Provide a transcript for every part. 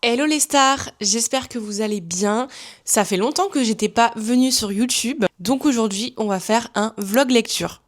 Hello les stars, j'espère que vous allez bien. Ça fait longtemps que j'étais pas venue sur YouTube, donc aujourd'hui on va faire un vlog lecture.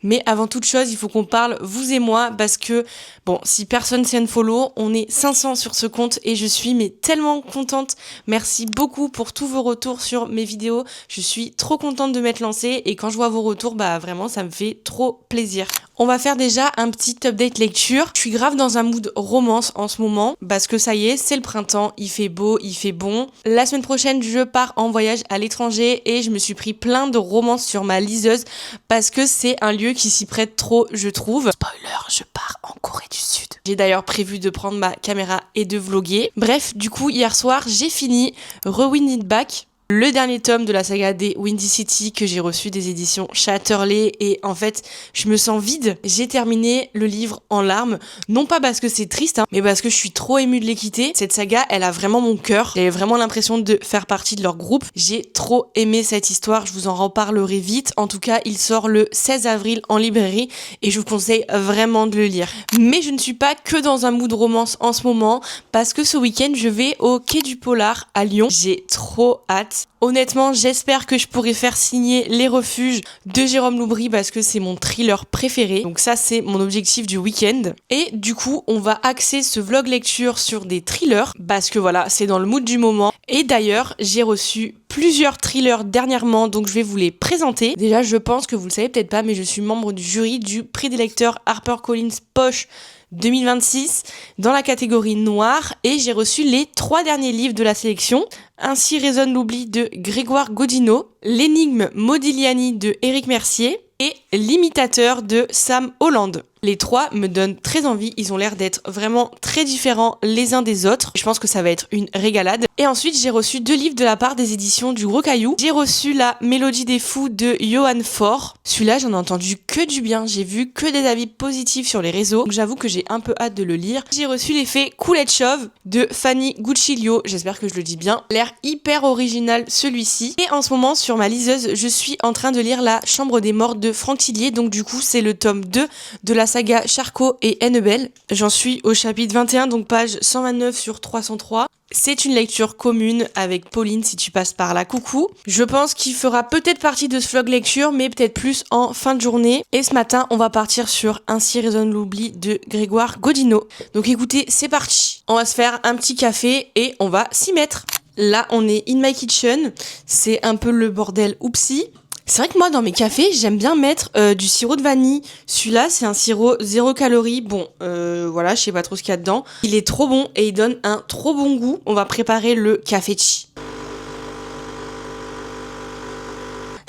Mais avant toute chose, il faut qu'on parle, vous et moi, parce que, bon, si personne s'y follow, on est 500 sur ce compte et je suis mais tellement contente. Merci beaucoup pour tous vos retours sur mes vidéos. Je suis trop contente de m'être lancée et quand je vois vos retours, bah vraiment, ça me fait trop plaisir. On va faire déjà un petit update lecture. Je suis grave dans un mood romance en ce moment, parce que ça y est, c'est le printemps, il fait beau, il fait bon. La semaine prochaine, je pars en voyage à l'étranger et je me suis pris plein de romances sur ma liseuse, parce que c'est un lieu qui s'y prête trop, je trouve. Spoiler, je pars en Corée du Sud. J'ai d'ailleurs prévu de prendre ma caméra et de vlogger. Bref, du coup, hier soir, j'ai fini Rewind It Back, le dernier tome de la saga des Windy City que j'ai reçu des éditions Chatterley, et en fait je me sens vide. J'ai terminé le livre en larmes, non pas parce que c'est triste, mais parce que je suis trop émue de les quitter. Cette saga, elle a vraiment mon cœur, j'ai vraiment l'impression de faire partie de leur groupe. J'ai trop aimé cette histoire, je vous en reparlerai vite. En tout cas, il sort le 16 avril en librairie et je vous conseille vraiment de le lire. Mais je ne suis pas que dans un mood romance en ce moment, parce que ce week-end je vais au Quai du Polar à Lyon. J'ai trop hâte. Honnêtement, j'espère que je pourrai faire signer Les Refuges de Jérôme Loubry, parce que c'est mon thriller préféré. Donc ça, c'est mon objectif du week-end. Et du coup, on va axer ce vlog lecture sur des thrillers, parce que voilà, c'est dans le mood du moment. Et d'ailleurs, j'ai reçu plusieurs thrillers dernièrement, donc je vais vous les présenter. Déjà, je pense que vous le savez peut-être pas, mais je suis membre du jury du prix des lecteurs HarperCollins Poche 2026 dans la catégorie noire, et j'ai reçu les 3 derniers livres de la sélection. Ainsi résonne l'oubli de Grégoire Godineau, L'énigme Modigliani de Éric Mercier et L'imitateur de Sam Holland. Les 3 me donnent très envie, ils ont l'air d'être vraiment très différents les uns des autres. Je pense que ça va être une régalade. Et ensuite, j'ai reçu 2 livres de la part des éditions du Gros Caillou. J'ai reçu La Mélodie des Fous de Johan Faure. Celui-là, j'en ai entendu que du bien, j'ai vu que des avis positifs sur les réseaux, donc j'avoue que j'ai un peu hâte de le lire. J'ai reçu L'effet Coulette Chauve de Fanny Guccilio, j'espère que je le dis bien. L'air hyper original celui-ci. Et en ce moment, sur ma liseuse, je suis en train de lire La Chambre des Morts de Franck Tillier, donc du coup, c'est le tome 2 de la saga Charcot et Hennebel. J'en suis au chapitre 21, donc page 129 sur 303. C'est une lecture commune avec Pauline, si tu passes par là, coucou. Je pense qu'il fera peut-être partie de ce vlog lecture, mais peut-être plus en fin de journée. Et ce matin, on va partir sur Ainsi résonne l'oubli de Grégoire Godineau. Donc écoutez, c'est parti. On va se faire un petit café et on va s'y mettre. Là, on est in my kitchen. C'est un peu le bordel oupsie. C'est vrai que moi, dans mes cafés, j'aime bien mettre du sirop de vanille. Celui-là, c'est un sirop 0 calories. Bon, voilà, je sais pas trop ce qu'il y a dedans. Il est trop bon et il donne un trop bon goût. On va préparer le café-chi.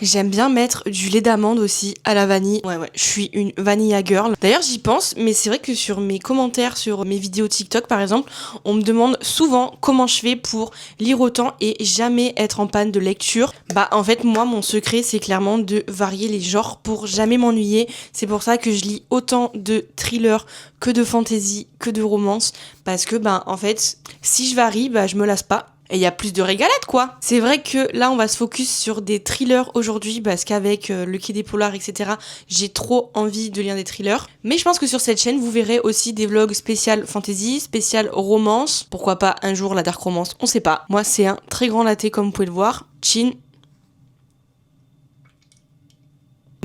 J'aime bien mettre du lait d'amande aussi à la vanille. Ouais, je suis une vanilla girl. D'ailleurs, j'y pense, mais c'est vrai que sur mes commentaires, sur mes vidéos TikTok par exemple, on me demande souvent comment je fais pour lire autant et jamais être en panne de lecture. Bah, en fait, moi, mon secret, c'est clairement de varier les genres pour jamais m'ennuyer. C'est pour ça que je lis autant de thrillers que de fantasy, que de romance. Parce que, bah, en fait, si je varie, bah, je me lasse pas. Et il y a plus de régalade, quoi. C'est vrai que là, on va se focus sur des thrillers aujourd'hui, parce qu'avec le Quai des Polars, etc., j'ai trop envie de lire des thrillers. Mais je pense que sur cette chaîne, vous verrez aussi des vlogs spécial fantasy, spécial romance. Pourquoi pas un jour la dark romance, on sait pas. Moi, c'est un très grand latte, comme vous pouvez le voir. Chin.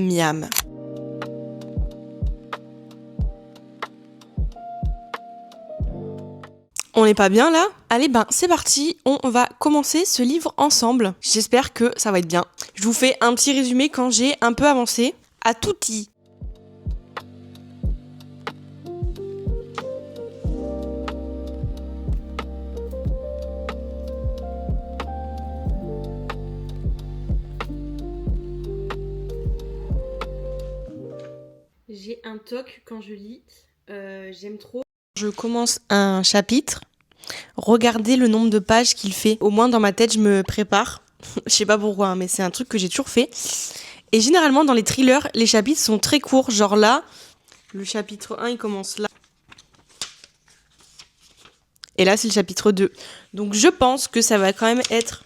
Miam. On n'est pas bien là? Allez, ben c'est parti, on va commencer ce livre ensemble. J'espère que ça va être bien. Je vous fais un petit résumé quand j'ai un peu avancé. À tutti. J'ai un toc quand je lis, j'aime trop. Je commence un chapitre, regardez le nombre de pages qu'il fait. Au moins dans ma tête, je me prépare. Je sais pas pourquoi, hein, mais c'est un truc que j'ai toujours fait. Et généralement, dans les thrillers, les chapitres sont très courts. Genre là, le chapitre 1, il commence là. Et là, c'est le chapitre 2. Donc je pense que ça va quand même être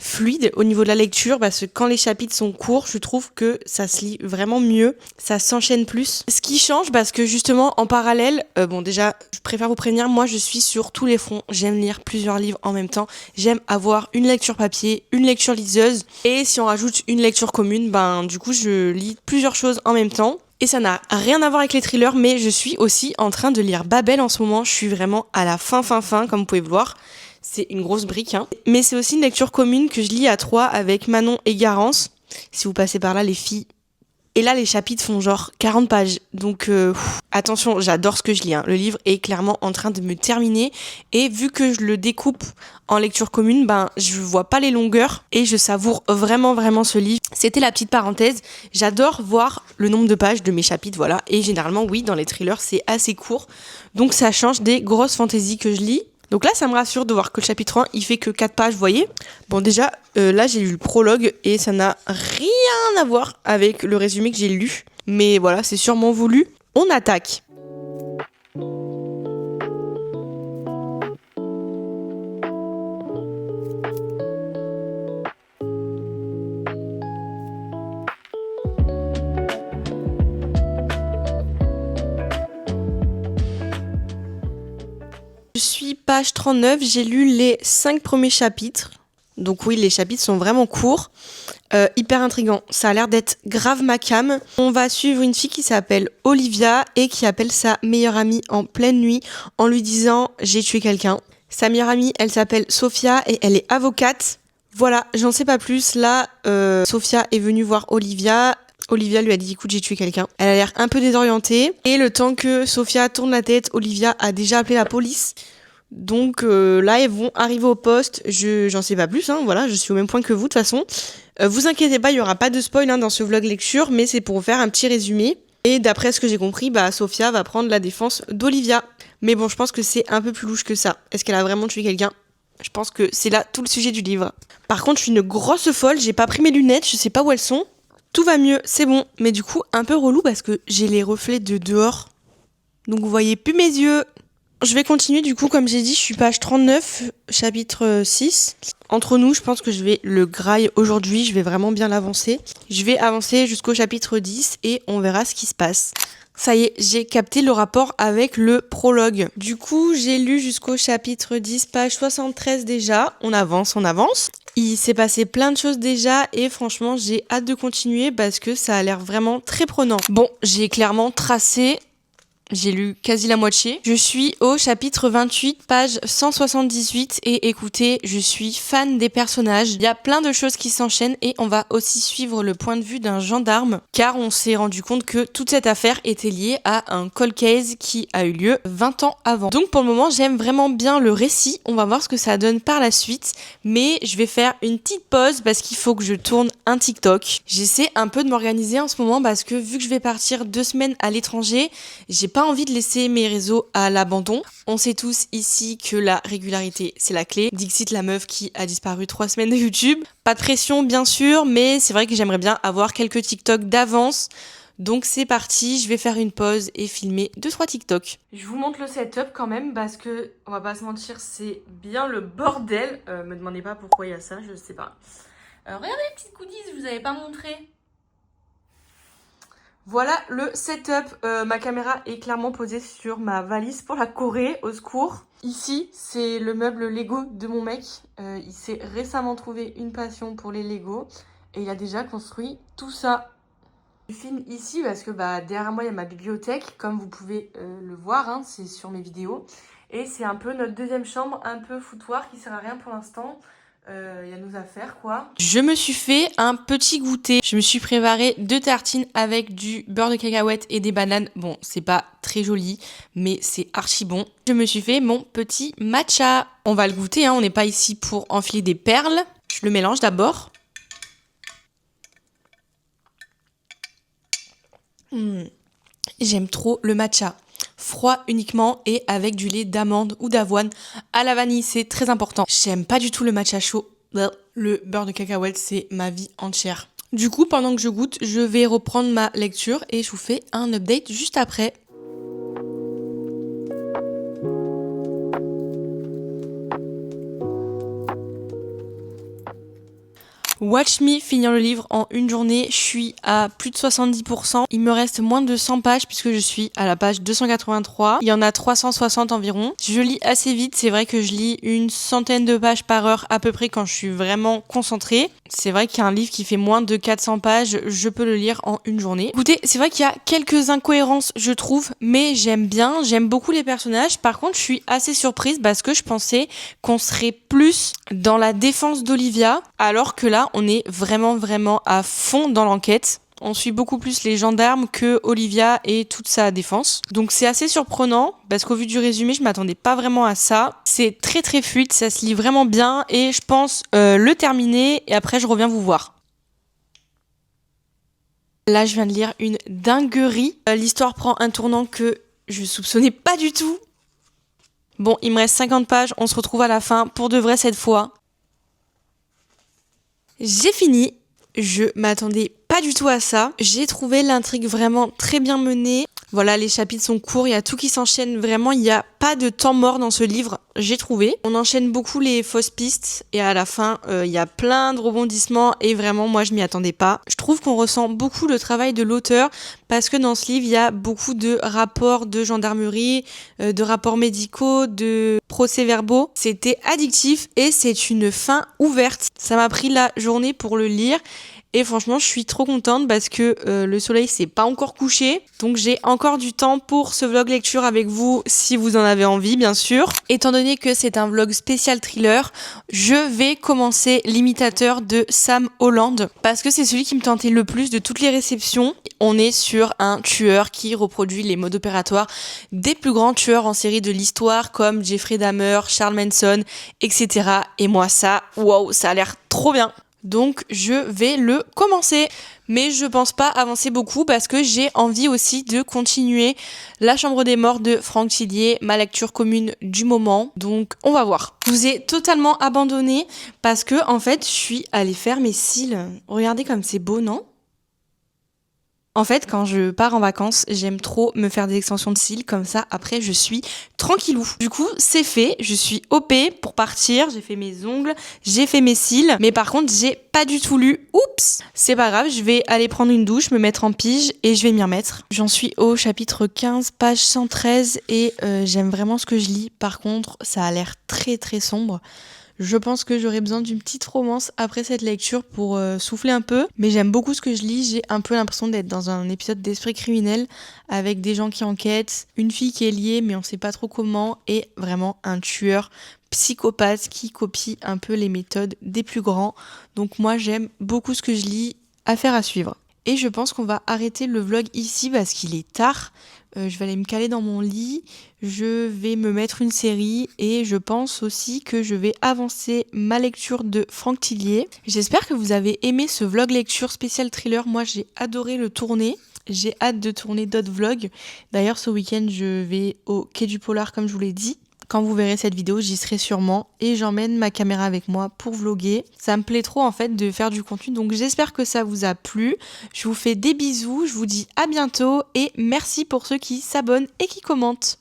fluide au niveau de la lecture parce que quand les chapitres sont courts, je trouve que ça se lit vraiment mieux, ça s'enchaîne plus. Ce qui change parce que justement en parallèle, bon déjà, je préfère vous prévenir, moi je suis sur tous les fronts, j'aime lire plusieurs livres en même temps, j'aime avoir une lecture papier, une lecture liseuse et si on rajoute une lecture commune, ben du coup je lis plusieurs choses en même temps. Et ça n'a rien à voir avec les thrillers, mais je suis aussi en train de lire Babel en ce moment. Je suis vraiment à la fin, comme vous pouvez le voir. C'est une grosse brique, hein. Mais c'est aussi une lecture commune que je lis à 3 avec Manon et Garance. Si vous passez par là, les filles. Et là, les chapitres font genre 40 pages. Donc, attention, j'adore ce que je lis, hein. Le livre est clairement en train de me terminer. Et vu que je le découpe en lecture commune, ben, je vois pas les longueurs. Et je savoure vraiment, vraiment ce livre. C'était la petite parenthèse. J'adore voir le nombre de pages de mes chapitres, voilà. Et généralement, oui, dans les thrillers, c'est assez court. Donc, ça change des grosses fantaisies que je lis. Donc là, ça me rassure de voir que le chapitre 1, il fait que 4 pages, vous voyez. Bon, déjà, là, j'ai lu le prologue et ça n'a rien à voir avec le résumé que j'ai lu. Mais voilà, c'est sûrement voulu. On attaque. Je suis page 39, j'ai lu les 5 premiers chapitres. Donc oui, les chapitres sont vraiment courts. Hyper intriguant. Ça a l'air d'être grave ma cam. On va suivre une fille qui s'appelle Olivia et qui appelle sa meilleure amie en pleine nuit en lui disant « j'ai tué quelqu'un ». Sa meilleure amie, elle s'appelle Sophia et elle est avocate. Voilà, j'en sais pas plus. Là, Sophia est venue voir Olivia. Olivia lui a dit « écoute, j'ai tué quelqu'un ». Elle a l'air un peu désorientée. Et le temps que Sophia tourne la tête, Olivia a déjà appelé la police. Donc là, ils vont arriver au poste. J'en sais pas plus, hein, voilà, je suis au même point que vous de toute façon. Vous inquiétez pas, il y aura pas de spoil hein, dans ce vlog lecture, mais c'est pour vous faire un petit résumé. Et d'après ce que j'ai compris, bah Sophia va prendre la défense d'Olivia. Mais bon, je pense que c'est un peu plus louche que ça. Est-ce qu'elle a vraiment tué quelqu'un ? Je pense que c'est là tout le sujet du livre. Par contre, je suis une grosse folle, j'ai pas pris mes lunettes, je sais pas où elles sont. Tout va mieux, c'est bon. Mais du coup, un peu relou parce que j'ai les reflets de dehors. Donc vous voyez plus mes yeux. Je vais continuer du coup, comme j'ai dit, je suis page 39, chapitre 6. Entre nous, je pense que je vais le graille aujourd'hui, je vais vraiment bien l'avancer. Je vais avancer jusqu'au chapitre 10 et on verra ce qui se passe. Ça y est, j'ai capté le rapport avec le prologue. Du coup, j'ai lu jusqu'au chapitre 10, page 73 déjà. On avance, on avance. Il s'est passé plein de choses déjà et franchement, j'ai hâte de continuer parce que ça a l'air vraiment très prenant. Bon, j'ai clairement tracé... J'ai lu quasi la moitié. Je suis au chapitre 28, page 178 et écoutez, je suis fan des personnages. Il y a plein de choses qui s'enchaînent et on va aussi suivre le point de vue d'un gendarme car on s'est rendu compte que toute cette affaire était liée à un cold case qui a eu lieu 20 ans avant. Donc pour le moment, j'aime vraiment bien le récit. On va voir ce que ça donne par la suite, mais je vais faire une petite pause parce qu'il faut que je tourne un TikTok. J'essaie un peu de m'organiser en ce moment parce que vu que je vais partir 2 semaines à l'étranger, j'ai pas envie de laisser mes réseaux à l'abandon. On sait tous ici que la régularité, c'est la clé. Dixit, la meuf qui a disparu 3 semaines de YouTube. Pas de pression, bien sûr, mais c'est vrai que j'aimerais bien avoir quelques TikTok d'avance. Donc c'est parti, je vais faire une pause et filmer 2-3 TikTok. Je vous montre le setup quand même parce que, on va pas se mentir, c'est bien le bordel. Me demandez pas pourquoi il y a ça, je sais pas. Regardez les petites goodies, je vous avais pas montré. Voilà le setup, ma caméra est clairement posée sur ma valise pour la Corée, au secours. Ici, c'est le meuble Lego de mon mec. Il s'est récemment trouvé une passion pour les Lego et il a déjà construit tout ça. Je filme ici parce que derrière moi, il y a ma bibliothèque, comme vous pouvez le voir, hein, c'est sur mes vidéos. Et c'est un peu notre deuxième chambre, un peu foutoir, qui sert à rien pour l'instant. Il y a nos affaires quoi. Je me suis fait un petit goûter. Je me suis préparé 2 tartines avec du beurre de cacahuète et des bananes. Bon, c'est pas très joli, mais c'est archi bon. Je me suis fait mon petit matcha. On va le goûter, hein. On n'est pas ici pour enfiler des perles. Je le mélange d'abord. J'aime trop le matcha. Froid uniquement et avec du lait d'amande ou d'avoine à la vanille, c'est très important. J'aime pas du tout le matcha chaud. Le beurre de cacahuète, c'est ma vie entière. Du coup, pendant que je goûte, je vais reprendre ma lecture et je vous fais un update juste après. Watch me finir le livre en une journée, je suis à plus de 70%. Il me reste moins de 100 pages puisque je suis à la page 283. Il y en a 360 environ. Je lis assez vite, c'est vrai que je lis une centaine de pages par heure à peu près quand je suis vraiment concentrée. C'est vrai qu'un livre qui fait moins de 400 pages, je peux le lire en une journée. Écoutez, c'est vrai qu'il y a quelques incohérences, je trouve, mais j'aime beaucoup les personnages. Par contre, je suis assez surprise parce que je pensais qu'on serait plus dans la défense d'Olivia, alors que là, on est vraiment à fond dans l'enquête. On suit beaucoup plus les gendarmes que Olivia et toute sa défense. Donc c'est assez surprenant parce qu'au vu du résumé, je m'attendais pas vraiment à ça. C'est très fluide, ça se lit vraiment bien et je pense le terminer et après je reviens vous voir. Là, je viens de lire une dinguerie. L'histoire prend un tournant que je soupçonnais pas du tout. Bon, il me reste 50 pages, on se retrouve à la fin pour de vrai cette fois. J'ai fini. Je m'attendais pas du tout à ça. J'ai trouvé l'intrigue vraiment très bien menée. Voilà, les chapitres sont courts, il y a tout qui s'enchaîne. Vraiment, il n'y a pas de temps mort dans ce livre, j'ai trouvé. On enchaîne beaucoup les fausses pistes et à la fin, il y a plein de rebondissements et vraiment, moi, je m'y attendais pas. Je trouve qu'on ressent beaucoup le travail de l'auteur parce que dans ce livre, il y a beaucoup de rapports de gendarmerie, de rapports médicaux, de procès-verbaux. C'était addictif et c'est une fin ouverte. Ça m'a pris la journée pour le lire. Et franchement, je suis trop contente parce que le soleil s'est pas encore couché. Donc j'ai encore du temps pour ce vlog lecture avec vous si vous en avez envie, bien sûr. Étant donné que c'est un vlog spécial thriller, je vais commencer l'imitateur de Sam Holland parce que c'est celui qui me tentait le plus de toutes les réceptions. On est sur un tueur qui reproduit les modes opératoires des plus grands tueurs en série de l'histoire comme Jeffrey Dahmer, Charles Manson, etc. Et moi ça, waouh, ça a l'air trop bien. Donc je vais le commencer, mais je pense pas avancer beaucoup parce que j'ai envie aussi de continuer La Chambre des Morts de Franck Tillier, ma lecture commune du moment. Donc on va voir. Je vous ai totalement abandonné parce que en fait je suis allée faire mes cils. Regardez comme c'est beau, non ? En fait, quand je pars en vacances, j'aime trop me faire des extensions de cils, comme ça, après, je suis tranquillou. Du coup, c'est fait, je suis OP pour partir, j'ai fait mes ongles, j'ai fait mes cils, mais par contre, j'ai pas du tout lu. Oups! C'est pas grave, je vais aller prendre une douche, me mettre en pige et je vais m'y remettre. J'en suis au chapitre 15, page 113 et j'aime vraiment ce que je lis. Par contre, ça a l'air très sombre. Je pense que j'aurais besoin d'une petite romance après cette lecture pour souffler un peu. Mais j'aime beaucoup ce que je lis. J'ai un peu l'impression d'être dans un épisode d'Esprit criminel avec des gens qui enquêtent, une fille qui est liée mais on sait pas trop comment et vraiment un tueur psychopathe qui copie un peu les méthodes des plus grands. Donc moi j'aime beaucoup ce que je lis. Affaire à suivre. Et je pense qu'on va arrêter le vlog ici parce qu'il est tard. Je vais aller me caler dans mon lit, je vais me mettre une série et je pense aussi que je vais avancer ma lecture de Franck Tillier. J'espère que vous avez aimé ce vlog lecture spécial thriller. Moi j'ai adoré le tourner. J'ai hâte de tourner d'autres vlogs. D'ailleurs ce week-end je vais au Quai du Polar comme je vous l'ai dit. Quand vous verrez cette vidéo, j'y serai sûrement et j'emmène ma caméra avec moi pour vlogger. Ça me plaît trop en fait de faire du contenu, donc j'espère que ça vous a plu. Je vous fais des bisous, je vous dis à bientôt et merci pour ceux qui s'abonnent et qui commentent.